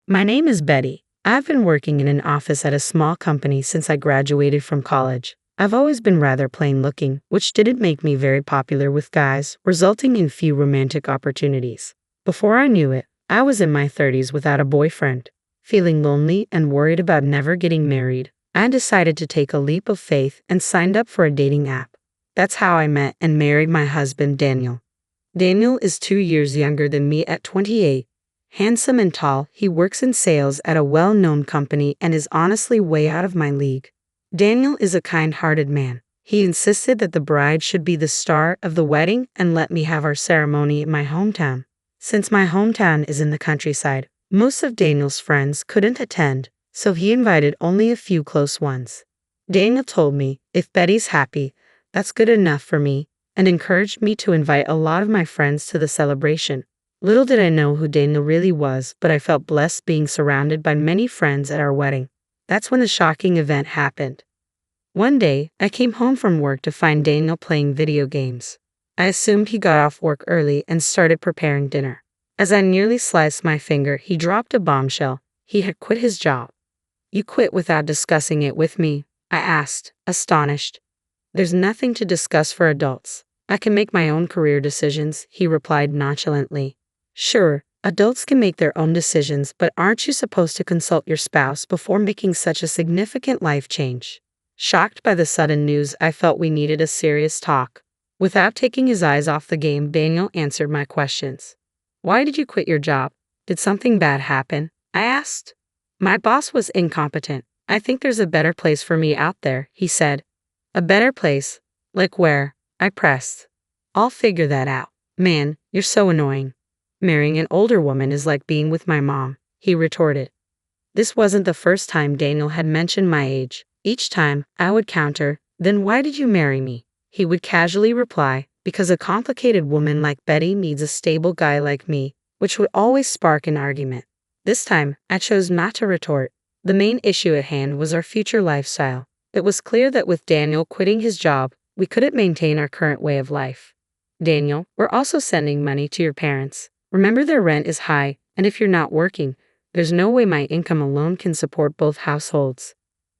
My name is Betty. I've been working in an office at a small company since I graduated from college. I've always been rather plain looking, which didn't make me very popular with guys, resulting in few romantic opportunities. Before I knew it, I was in my 30s without a boyfriend. Feeling lonely and worried about never getting married, I decided to take a leap of faith and signed up for a dating app. That's how I met and married my husband, Daniel. Daniel is 2 years younger than me at 28. Handsome and tall, he works in sales at a well-known company and is honestly way out of my league. Daniel is a kind-hearted man. He insisted that the bride should be the star of the wedding and let me have our ceremony in my hometown. Since my hometown is in the countryside, most of Daniel's friends couldn't attend, so he invited only a few close ones. Daniel told me, if Betty's happy, that's good enough for me, and encouraged me to invite a lot of my friends to the celebration. Little did I know who Daniel really was, but I felt blessed being surrounded by many friends at our wedding. That's when the shocking event happened. One day, I came home from work to find Daniel playing video games. I assumed he got off work early and started preparing dinner. As I nearly sliced my finger, he dropped a bombshell. He had quit his job. "You quit without discussing it with me?" I asked, astonished. "There's nothing to discuss for adults. I can make my own career decisions," he replied nonchalantly. "Sure, adults can make their own decisions, but aren't you supposed to consult your spouse before making such a significant life change?" Shocked by the sudden news, I felt we needed a serious talk. Without taking his eyes off the game, Daniel answered my questions. "Why did you quit your job? Did something bad happen?" I asked. "My boss was incompetent. I think there's a better place for me out there," he said. "A better place? Like where?" I pressed. "I'll figure that out." "Man, you're so annoying. Marrying an older woman is like being with my mom," he retorted. This wasn't the first time Daniel had mentioned my age. Each time, I would counter, "Then why did you marry me?" He would casually reply, "Because a complicated woman like Betty needs a stable guy like me," which would always spark an argument. This time, I chose not to retort. The main issue at hand was our future lifestyle. It was clear that with Daniel quitting his job, we couldn't maintain our current way of life. "Daniel, we're also sending money to your parents. Remember, their rent is high, and if you're not working, there's no way my income alone can support both households."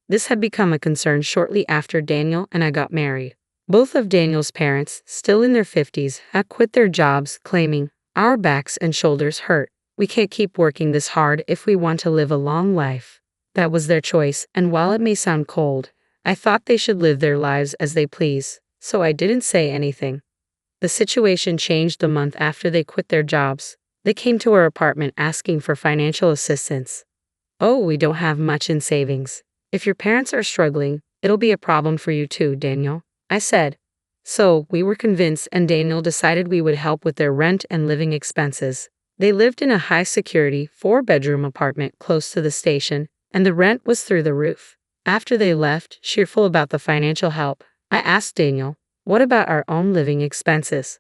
This had become a concern shortly after Daniel and I got married. Both of Daniel's parents, still in their 50s, had quit their jobs, claiming, "Our backs and shoulders hurt. We can't keep working this hard if we want to live a long life." That was their choice, and while it may sound cold, I thought they should live their lives as they please, so I didn't say anything. The situation changed the month after they quit their jobs. They came to our apartment asking for financial assistance. "Oh, we don't have much in savings. If your parents are struggling, it'll be a problem for you too, Daniel," I said. So, we were convinced, and Daniel decided we would help with their rent and living expenses. They lived in a high-security, 4-bedroom apartment close to the station, and the rent was through the roof. After they left, cheerful about the financial help, I asked Daniel, "What about our own living expenses?"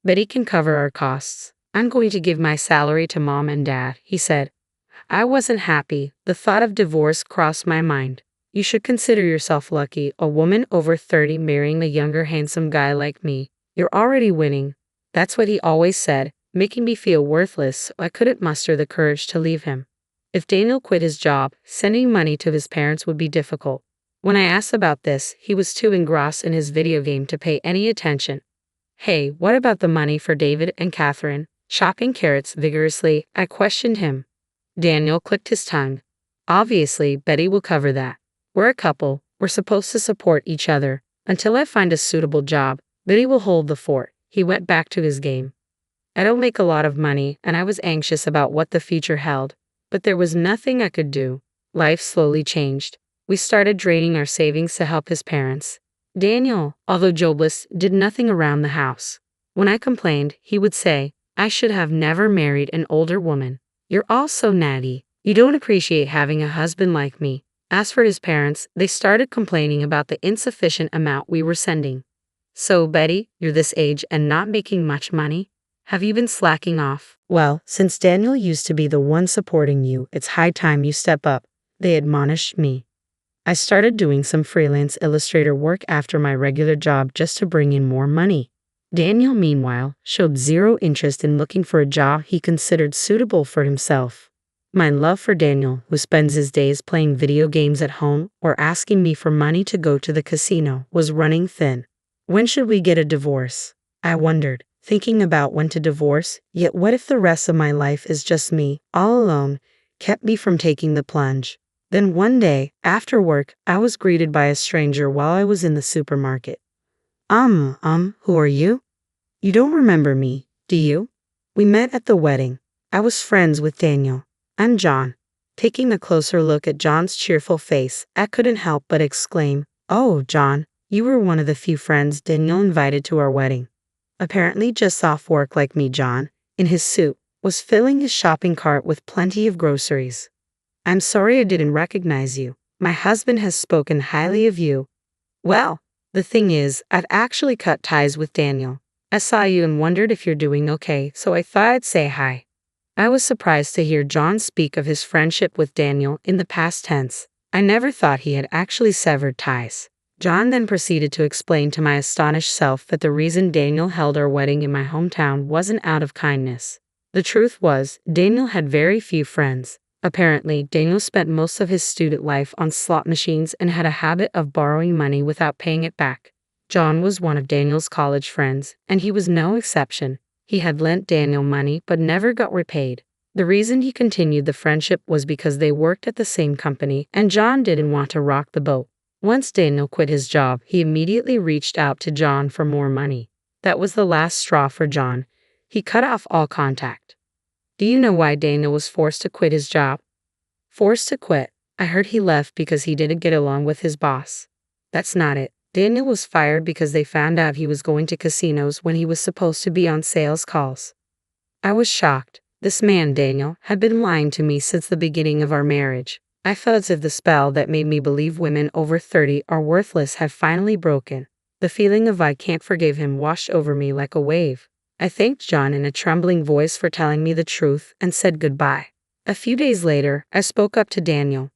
"Betty can cover our costs. I'm going to give my salary to Mom and Dad," he said. I wasn't happy. The thought of divorce crossed my mind. "You should consider yourself lucky, a woman over 30 marrying a younger handsome guy like me. You're already winning." That's what he always said, making me feel worthless, so I couldn't muster the courage to leave him. If Daniel quit his job, sending money to his parents would be difficult. When I asked about this, he was too engrossed in his video game to pay any attention. "Hey, what about the money for David and Catherine?" Chopping carrots vigorously, I questioned him. Daniel clicked his tongue. "Obviously, Betty will cover that. We're a couple. We're supposed to support each other. Until I find a suitable job, Betty will hold the fort." He went back to his game. I don't make a lot of money, and I was anxious about what the future held. But there was nothing I could do. Life slowly changed. We started draining our savings to help his parents. Daniel, although jobless, did nothing around the house. When I complained, he would say, "I should have never married an older woman. You're all so natty. You don't appreciate having a husband like me." As for his parents, they started complaining about the insufficient amount we were sending. "So, Betty, you're this age and not making much money? Have you been slacking off?" "Well, since Daniel used to be the one supporting you, it's high time you step up," they admonished me. I started doing some freelance illustrator work after my regular job just to bring in more money. Daniel, meanwhile, showed zero interest in looking for a job he considered suitable for himself. My love for Daniel, who spends his days playing video games at home or asking me for money to go to the casino, was running thin. When should we get a divorce? I wondered, thinking about when to divorce, yet what if the rest of my life is just me, all alone, kept me from taking the plunge. Then one day, after work, I was greeted by a stranger while I was in the supermarket. Who are you? You don't remember me, do you? We met at the wedding. I was friends with Daniel. I'm John. Taking a closer look at John's cheerful face, I couldn't help but exclaim, "Oh, John, you were one of the few friends Daniel invited to our wedding." Apparently just off work like me, John, in his suit, was filling his shopping cart with plenty of groceries. "I'm sorry I didn't recognize you. My husband has spoken highly of you." "Well, the thing is, I've actually cut ties with Daniel. I saw you and wondered if you're doing okay, so I thought I'd say hi." I was surprised to hear John speak of his friendship with Daniel in the past tense. I never thought he had actually severed ties. John then proceeded to explain to my astonished self that the reason Daniel held our wedding in my hometown wasn't out of kindness. The truth was, Daniel had very few friends. Apparently, Daniel spent most of his student life on slot machines and had a habit of borrowing money without paying it back. John was one of Daniel's college friends, and he was no exception. He had lent Daniel money but never got repaid. The reason he continued the friendship was because they worked at the same company and John didn't want to rock the boat. Once Daniel quit his job, he immediately reached out to John for more money. That was the last straw for John. He cut off all contact. Do you know why Daniel was forced to quit his job? Forced to quit? I heard he left because he didn't get along with his boss. That's not it. Daniel was fired because they found out he was going to casinos when he was supposed to be on sales calls. I was shocked. This man, Daniel, had been lying to me since the beginning of our marriage. I felt as if the spell that made me believe women over 30 are worthless had finally broken. The feeling of I can't forgive him washed over me like a wave. I thanked John in a trembling voice for telling me the truth and said goodbye. A few days later, I spoke up to Daniel.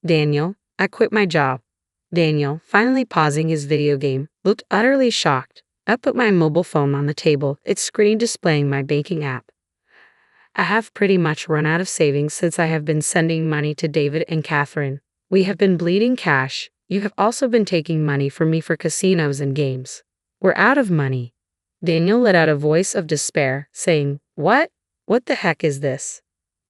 "Daniel, I quit my job." Daniel, finally pausing his video game, looked utterly shocked. I put my mobile phone on the table, its screen displaying my banking app. "I have pretty much run out of savings since I have been sending money to David and Catherine. We have been bleeding cash. You have also been taking money from me for casinos and games. We're out of money." Daniel let out a voice of despair, saying, "What? What the heck is this?"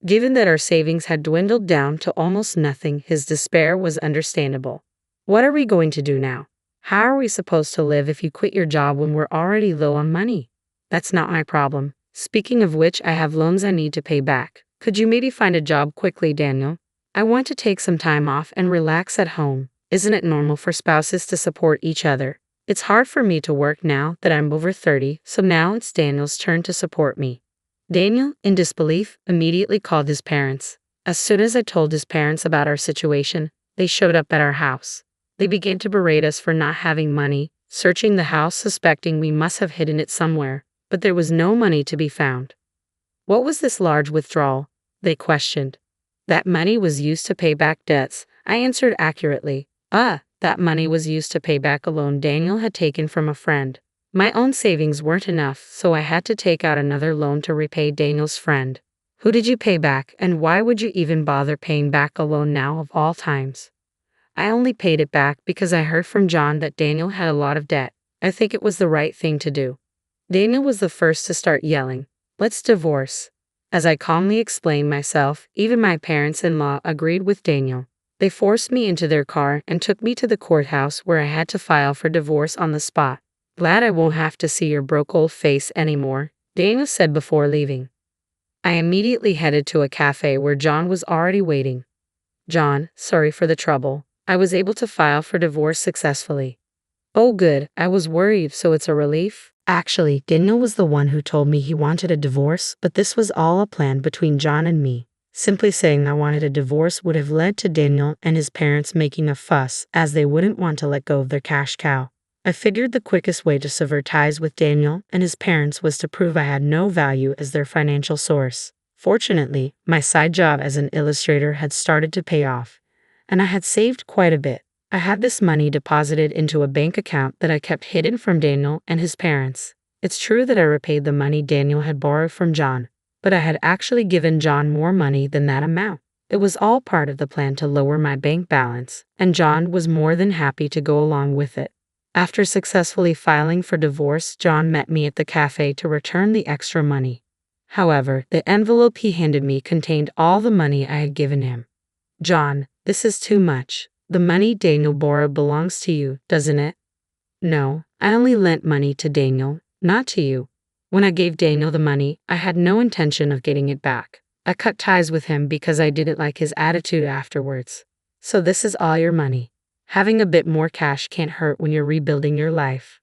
Given that our savings had dwindled down to almost nothing, his despair was understandable. "What are we going to do now? How are we supposed to live if you quit your job when we're already low on money?" "That's not my problem. Speaking of which, I have loans I need to pay back. Could you maybe find a job quickly, Daniel? I want to take some time off and relax at home. Isn't it normal for spouses to support each other? It's hard for me to work now that I'm over 30, so now it's Daniel's turn to support me." Daniel, in disbelief, immediately called his parents. As soon as I told his parents about our situation, they showed up at our house. They began to berate us for not having money, searching the house suspecting we must have hidden it somewhere, but there was no money to be found. "What was this large withdrawal?" they questioned. "That money was used to pay back debts," I answered accurately. That money was used to pay back a loan Daniel had taken from a friend. My own savings weren't enough, so I had to take out another loan to repay Daniel's friend. "Who did you pay back, and why would you even bother paying back a loan now of all times?" "I only paid it back because I heard from John that Daniel had a lot of debt. I think it was the right thing to do." Daniel was the first to start yelling, "Let's divorce." As I calmly explained myself, even my parents-in-law agreed with Daniel. They forced me into their car and took me to the courthouse where I had to file for divorce on the spot. "Glad I won't have to see your broke old face anymore," Daniel said before leaving. I immediately headed to a cafe where John was already waiting. "John, sorry for the trouble. I was able to file for divorce successfully." "Oh good, I was worried, so it's a relief?" Actually, Daniel was the one who told me he wanted a divorce, but this was all a plan between John and me. Simply saying I wanted a divorce would have led to Daniel and his parents making a fuss, as they wouldn't want to let go of their cash cow. I figured the quickest way to sever ties with Daniel and his parents was to prove I had no value as their financial source. Fortunately, my side job as an illustrator had started to pay off, and I had saved quite a bit. I had this money deposited into a bank account that I kept hidden from Daniel and his parents. It's true that I repaid the money Daniel had borrowed from John. but I had actually given John more money than that amount. It was all part of the plan to lower my bank balance, and John was more than happy to go along with it. After successfully filing for divorce, John met me at the cafe to return the extra money. However, the envelope he handed me contained all the money I had given him. "John, this is too much. The money Daniel borrowed belongs to you, doesn't it?" "No, I only lent money to Daniel, not to you. When I gave Daniel the money, I had no intention of getting it back. I cut ties with him because I didn't like his attitude afterwards. So this is all your money. Having a bit more cash can't hurt when you're rebuilding your life."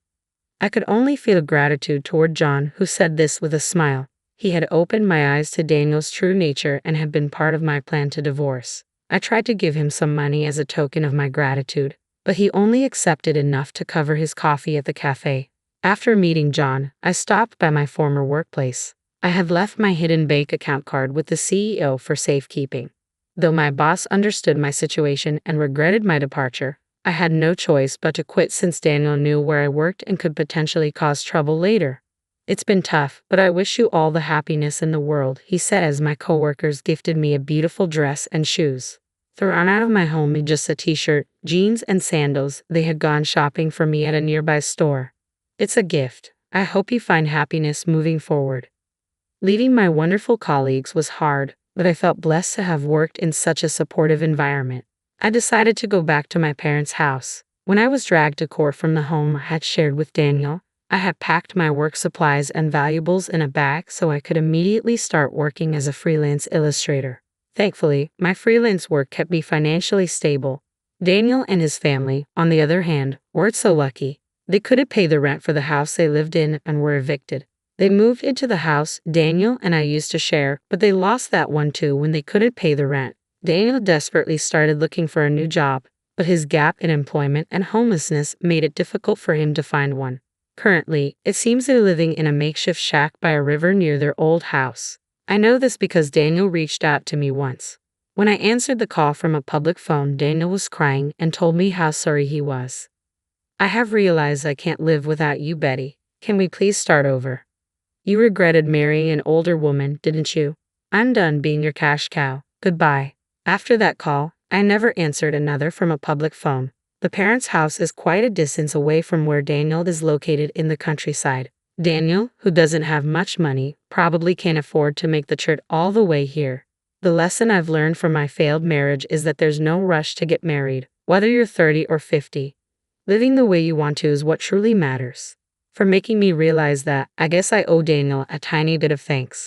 I could only feel gratitude toward John, who said this with a smile. He had opened my eyes to Daniel's true nature and had been part of my plan to divorce. I tried to give him some money as a token of my gratitude, but he only accepted enough to cover his coffee at the cafe. After meeting John, I stopped by my former workplace. I had left my hidden bank account card with the CEO for safekeeping. Though my boss understood my situation and regretted my departure, I had no choice but to quit since Daniel knew where I worked and could potentially cause trouble later. "It's been tough, but I wish you all the happiness in the world," he said as my coworkers gifted me a beautiful dress and shoes. Thrown out of my home in just a t-shirt, jeans, and sandals, they had gone shopping for me at a nearby store. "It's a gift. I hope you find happiness moving forward." Leaving my wonderful colleagues was hard, but I felt blessed to have worked in such a supportive environment. I decided to go back to my parents' house. When I was dragged to court from the home I had shared with Daniel, I had packed my work supplies and valuables in a bag so I could immediately start working as a freelance illustrator. Thankfully, my freelance work kept me financially stable. Daniel and his family, on the other hand, weren't so lucky. They couldn't pay the rent for the house they lived in and were evicted. They moved into the house Daniel and I used to share, but they lost that one too when they couldn't pay the rent. Daniel desperately started looking for a new job, but his gap in employment and homelessness made it difficult for him to find one. Currently, it seems they're living in a makeshift shack by a river near their old house. I know this because Daniel reached out to me once. When I answered the call from a public phone, Daniel was crying and told me how sorry he was. "I have realized I can't live without you, Betty. Can we please start over? You regretted marrying an older woman, didn't you? I'm done being your cash cow. Goodbye." After that call, I never answered another from a public phone. The parents' house is quite a distance away from where Daniel is located in the countryside. Daniel, who doesn't have much money, probably can't afford to make the trip all the way here. The lesson I've learned from my failed marriage is that there's no rush to get married, whether you're 30 or 50. Living the way you want to is what truly matters. For making me realize that, I guess I owe Daniel a tiny bit of thanks.